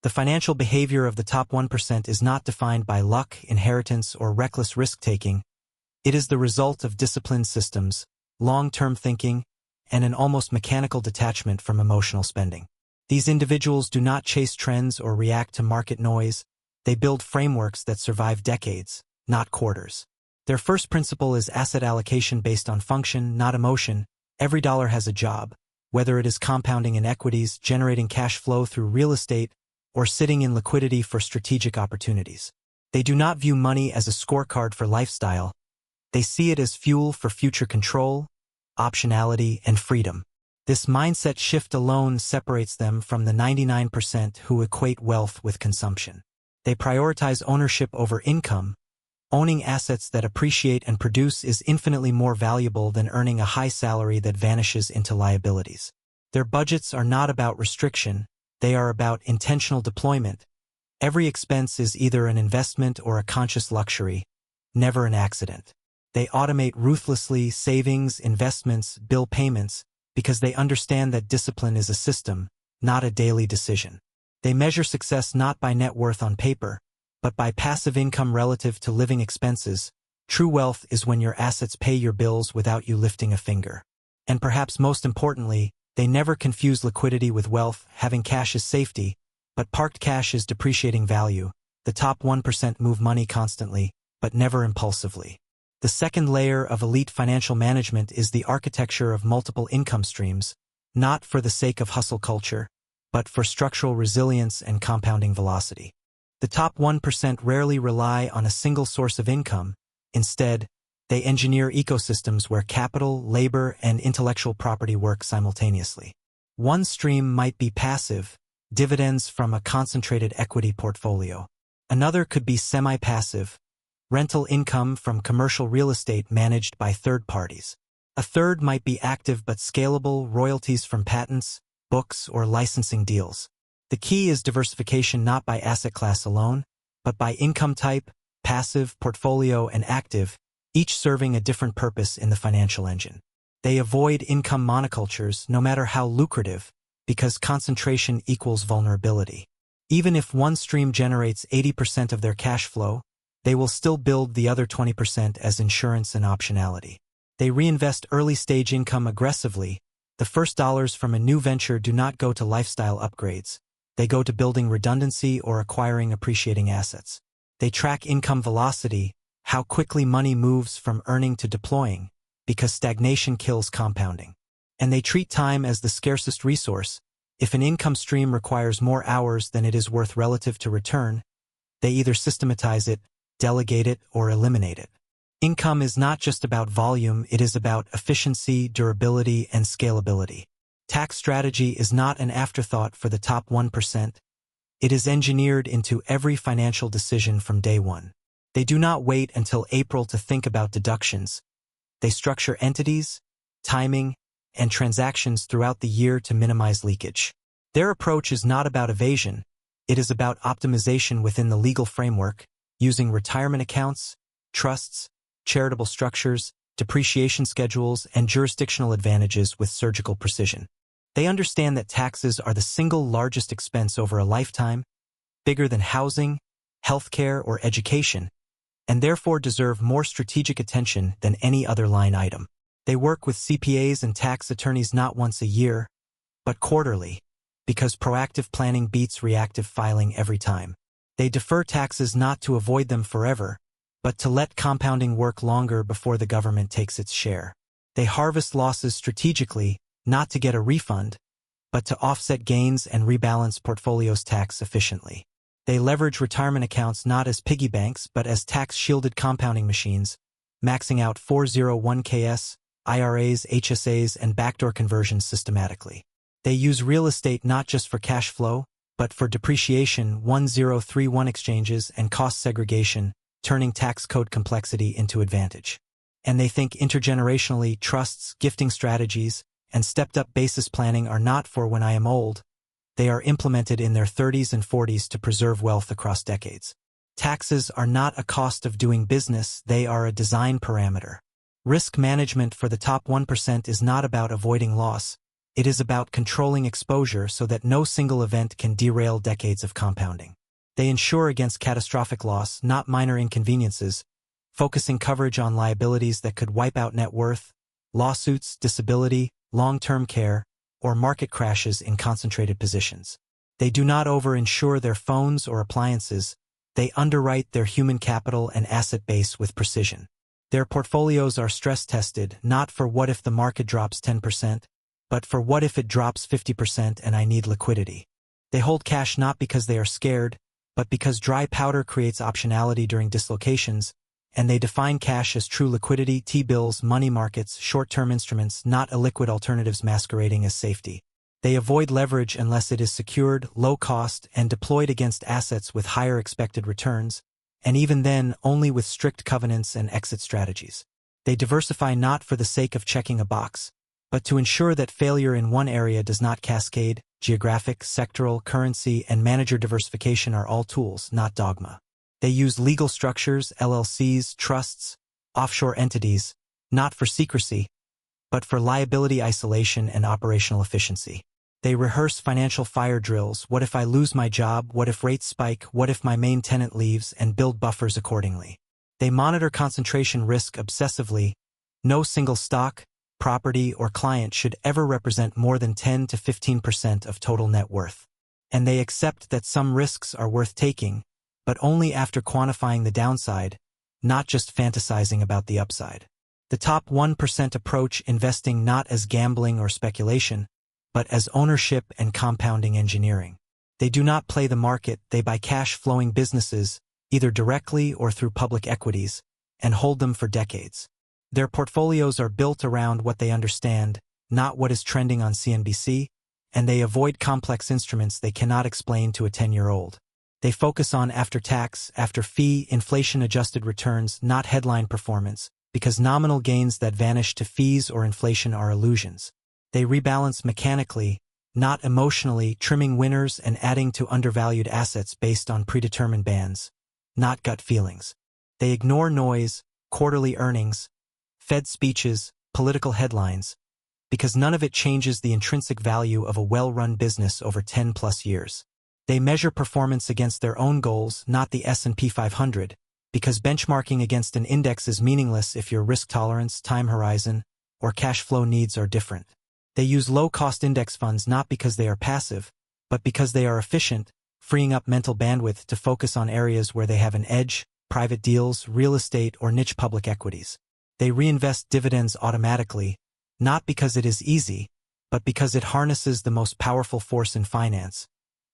The financial behavior of the top 1% is not defined by luck, inheritance, or reckless risk-taking. It is the result of disciplined systems, long-term thinking, and an almost mechanical detachment from emotional spending. These individuals do not chase trends or react to market noise. They build frameworks that survive decades, not quarters. Their first principle is asset allocation based on function, not emotion. Every dollar has a job, whether it is compounding in equities, generating cash flow through real estate, or sitting in liquidity for strategic opportunities. They do not view money as a scorecard for lifestyle. They see it as fuel for future control, optionality, and freedom. This mindset shift alone separates them from the 99% who equate wealth with consumption. They prioritize ownership over income. Owning assets that appreciate and produce is infinitely more valuable than earning a high salary that vanishes into liabilities. Their budgets are not about restriction, they are about intentional deployment. Every expense is either an investment or a conscious luxury, never an accident. They automate ruthlessly savings, investments, bill payments, because they understand that discipline is a system, not a daily decision. They measure success not by net worth on paper, but by passive income relative to living expenses. True wealth is when your assets pay your bills without you lifting a finger. And perhaps most importantly, they never confuse liquidity with wealth. Having cash is safety, but parked cash is depreciating value. The top 1% move money constantly, but never impulsively. The second layer of elite financial management is the architecture of multiple income streams, not for the sake of hustle culture, but for structural resilience and compounding velocity. The top 1% rarely rely on a single source of income. Instead, they engineer ecosystems where capital, labor, and intellectual property work simultaneously. One stream might be passive, dividends from a concentrated equity portfolio. Another could be semi-passive, rental income from commercial real estate managed by third parties. A third might be active but scalable, royalties from patents, books, or licensing deals. The key is diversification not by asset class alone, but by income type, passive, portfolio, and active, each serving a different purpose in the financial engine. They avoid income monocultures, no matter how lucrative, because concentration equals vulnerability. Even if one stream generates 80% of their cash flow, they will still build the other 20% as insurance and optionality. They reinvest early-stage income aggressively. The first dollars from a new venture do not go to lifestyle upgrades. They go to building redundancy or acquiring appreciating assets. They track income velocity, how quickly money moves from earning to deploying, because stagnation kills compounding. And they treat time as the scarcest resource. If an income stream requires more hours than it is worth relative to return, they either systematize it, delegate it, or eliminate it. Income is not just about volume, it is about efficiency, durability, and scalability. Tax strategy is not an afterthought for the top 1%. It is engineered into every financial decision from day one. They do not wait until April to think about deductions. They structure entities, timing, and transactions throughout the year to minimize leakage. Their approach is not about evasion. It is about optimization within the legal framework, using retirement accounts, trusts, charitable structures, depreciation schedules, and jurisdictional advantages with surgical precision. They understand that taxes are the single largest expense over a lifetime, bigger than housing, healthcare, or education, and therefore deserve more strategic attention than any other line item. They work with CPAs and tax attorneys not once a year, but quarterly, because proactive planning beats reactive filing every time. They defer taxes not to avoid them forever, but to let compounding work longer before the government takes its share. They harvest losses strategically, not to get a refund, but to offset gains and rebalance portfolios tax efficiently. They leverage retirement accounts not as piggy banks but as tax-shielded compounding machines, maxing out 401ks, IRAs, HSAs, and backdoor conversions systematically. They use real estate not just for cash flow, but for depreciation, 1031 exchanges, and cost segregation, turning tax code complexity into advantage. And they think intergenerationally. Trusts, gifting strategies, and stepped-up basis planning are not for when I am old. They are implemented in their 30s and 40s to preserve wealth across decades. Taxes are not a cost of doing business, they are a design parameter. Risk management for the top 1% is not about avoiding loss, It is about controlling exposure so that no single event can derail decades of compounding. They insure against catastrophic loss, not minor inconveniences, focusing coverage on liabilities that could wipe out net worth, lawsuits, disability, long-term care, or market crashes in concentrated positions. They do not over-insure their phones or appliances. They underwrite their human capital and asset base with precision. Their portfolios are stress-tested, not for what if the market drops 10%, but for what if it drops 50% and I need liquidity. They hold cash not because they are scared, but because dry powder creates optionality during dislocations, and they define cash as true liquidity, T-bills, money markets, short-term instruments, not illiquid alternatives masquerading as safety. They avoid leverage unless it is secured, low-cost, and deployed against assets with higher expected returns, and even then only with strict covenants and exit strategies. They diversify not for the sake of checking a box, but to ensure that failure in one area does not cascade. Geographic, sectoral, currency, and manager diversification are all tools, not dogma. They use legal structures, LLCs, trusts, offshore entities, not for secrecy, but for liability isolation and operational efficiency. They rehearse financial fire drills. What if I lose my job? What if rates spike? What if my main tenant leaves? And build buffers accordingly. They monitor concentration risk obsessively. No single stock, property, or client should ever represent more than 10 to 15% of total net worth. And they accept that some risks are worth taking, but only after quantifying the downside, not just fantasizing about the upside. The top 1% approach investing not as gambling or speculation, but as ownership and compounding engineering. They do not play the market, they buy cash-flowing businesses, either directly or through public equities, and hold them for decades. Their portfolios are built around what they understand, not what is trending on CNBC, and they avoid complex instruments they cannot explain to a 10-year-old. They focus on after-tax, after-fee, inflation-adjusted returns, not headline performance, because nominal gains that vanish to fees or inflation are illusions. They rebalance mechanically, not emotionally, trimming winners and adding to undervalued assets based on predetermined bands, not gut feelings. They ignore noise, quarterly earnings, Fed speeches, political headlines, because none of it changes the intrinsic value of a well-run business over 10+ years. They measure performance against their own goals, not the S&P 500, because benchmarking against an index is meaningless if your risk tolerance, time horizon, or cash flow needs are different. They use low-cost index funds not because they are passive, but because they are efficient, freeing up mental bandwidth to focus on areas where they have an edge, private deals, real estate, or niche public equities. They reinvest dividends automatically, not because it is easy, but because it harnesses the most powerful force in finance,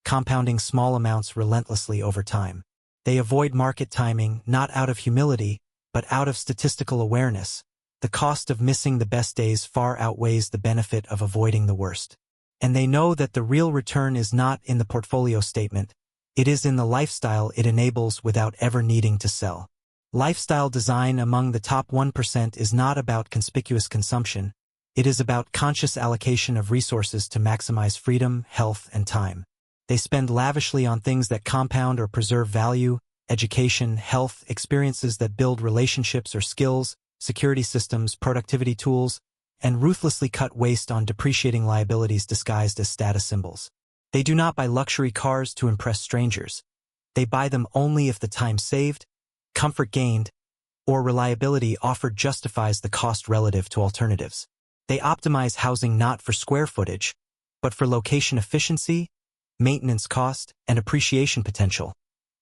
compounding small amounts relentlessly over time. They avoid market timing, not out of humility, but out of statistical awareness. The cost of missing the best days far outweighs the benefit of avoiding the worst. And they know that the real return is not in the portfolio statement, it is in the lifestyle it enables without ever needing to sell. Lifestyle design among the top 1% is not about conspicuous consumption, it is about conscious allocation of resources to maximize freedom, health, and time. They spend lavishly on things that compound or preserve value, education, health, experiences that build relationships or skills, security systems, productivity tools, and ruthlessly cut waste on depreciating liabilities disguised as status symbols. They do not buy luxury cars to impress strangers. They buy them only if the time saved, comfort gained, or reliability offered justifies the cost relative to alternatives. They optimize housing not for square footage, but for location efficiency, maintenance cost, and appreciation potential,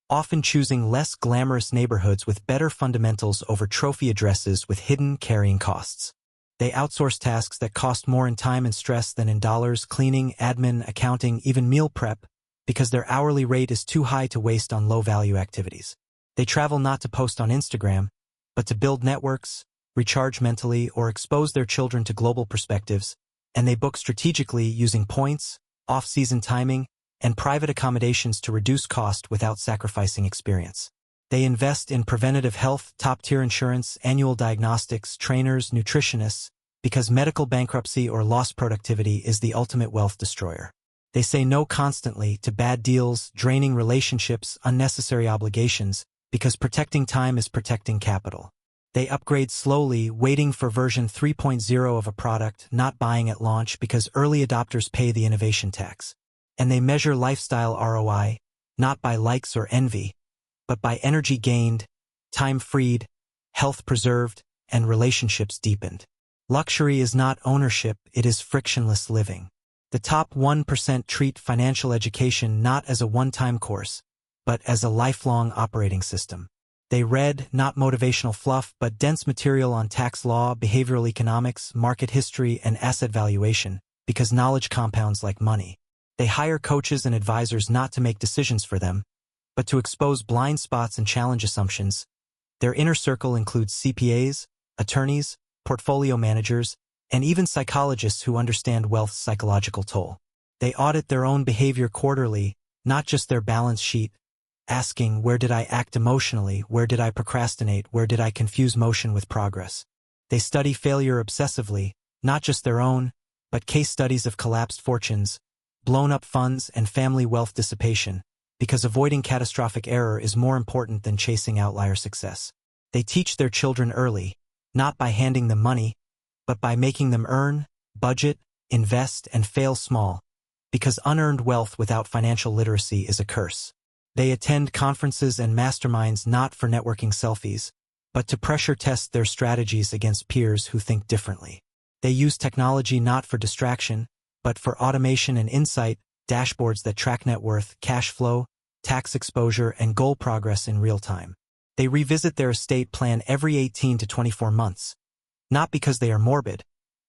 often choosing less glamorous neighborhoods with better fundamentals over trophy addresses with hidden carrying costs. They outsource tasks that cost more in time and stress than in dollars, cleaning, admin, accounting, even meal prep, because their hourly rate is too high to waste on low-value activities. They travel not to post on Instagram, but to build networks, recharge mentally, or expose their children to global perspectives, and they book strategically using points, off-season timing, and private accommodations to reduce cost without sacrificing experience. They invest in preventative health, top-tier insurance, annual diagnostics, trainers, nutritionists, because medical bankruptcy or lost productivity is the ultimate wealth destroyer. They say no constantly to bad deals, draining relationships, unnecessary obligations, because protecting time is protecting capital. They upgrade slowly, waiting for version 3.0 of a product, not buying at launch because early adopters pay the innovation tax. And they measure lifestyle ROI, not by likes or envy, but by energy gained, time freed, health preserved, and relationships deepened. Luxury is not ownership, it is frictionless living. The top 1% treat financial education not as a one-time course, but as a lifelong operating system. They read, not motivational fluff, but dense material on tax law, behavioral economics, market history, and asset valuation, because knowledge compounds like money. They hire coaches and advisors not to make decisions for them, but to expose blind spots and challenge assumptions. Their inner circle includes CPAs, attorneys, portfolio managers, and even psychologists who understand wealth's psychological toll. They audit their own behavior quarterly, not just their balance sheet, asking, where did I act emotionally, where did I procrastinate, where did I confuse motion with progress? They study failure obsessively, not just their own, but case studies of collapsed fortunes, blown-up funds, and family wealth dissipation, because avoiding catastrophic error is more important than chasing outlier success. They teach their children early, not by handing them money, but by making them earn, budget, invest, and fail small, because unearned wealth without financial literacy is a curse. They attend conferences and masterminds not for networking selfies, but to pressure test their strategies against peers who think differently. They use technology not for distraction, but for automation and insight, dashboards that track net worth, cash flow, tax exposure, and goal progress in real time. They revisit their estate plan every 18 to 24 months, not because they are morbid,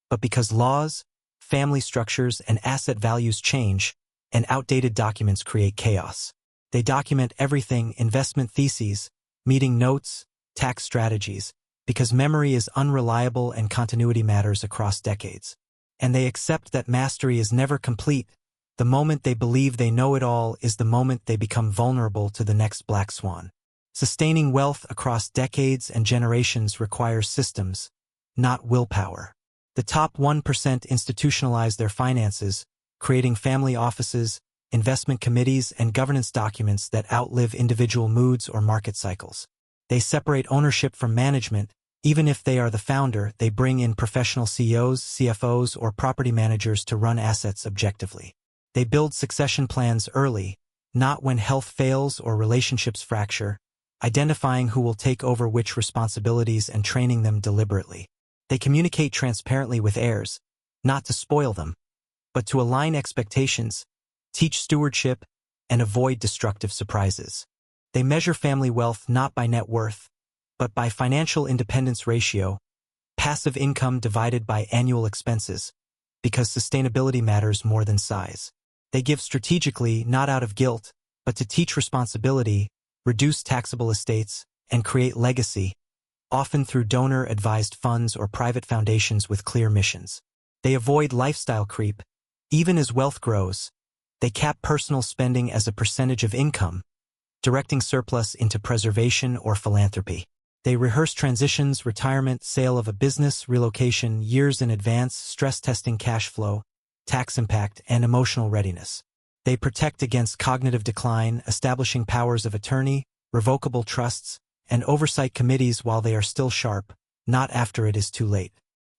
but because laws, family structures, and asset values change, and outdated documents create chaos. They document everything: investment theses, meeting notes, tax strategies, because memory is unreliable and continuity matters across decades. And they accept that mastery is never complete. The moment they believe they know it all is the moment they become vulnerable to the next black swan. Sustaining wealth across decades and generations requires systems, not willpower. The top 1% institutionalize their finances, creating family offices, investment committees, and governance documents that outlive individual moods or market cycles. They separate ownership from management. Even if they are the founder, they bring in professional CEOs, CFOs, or property managers to run assets objectively. They build succession plans early, not when health fails or relationships fracture, identifying who will take over which responsibilities and training them deliberately. They communicate transparently with heirs, not to spoil them, but to align expectations, teach stewardship, and avoid destructive surprises. They measure family wealth not by net worth, but by financial independence ratio, passive income divided by annual expenses, because sustainability matters more than size. They give strategically, not out of guilt, but to teach responsibility, reduce taxable estates, and create legacy, often through donor-advised funds or private foundations with clear missions. They avoid lifestyle creep. Even as wealth grows, they cap personal spending as a percentage of income, directing surplus into preservation or philanthropy. They rehearse transitions, retirement, sale of a business, relocation years in advance, stress testing cash flow, tax impact, and emotional readiness. They protect against cognitive decline, establishing powers of attorney, revocable trusts, and oversight committees while they are still sharp, not after it is too late.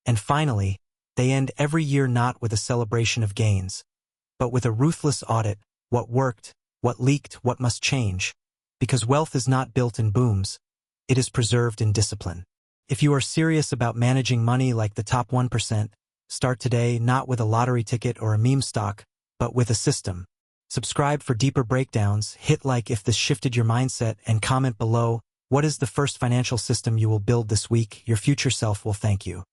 And finally, they end every year not with a celebration of gains, but with a ruthless audit: what worked, what leaked, what must change. Because wealth is not built in booms, it is preserved in discipline. If you are serious about managing money like the top 1%, start today, not with a lottery ticket or a meme stock, but with a system. Subscribe for deeper breakdowns, hit like if this shifted your mindset, and comment below, what is the first financial system you will build this week? Your future self will thank you.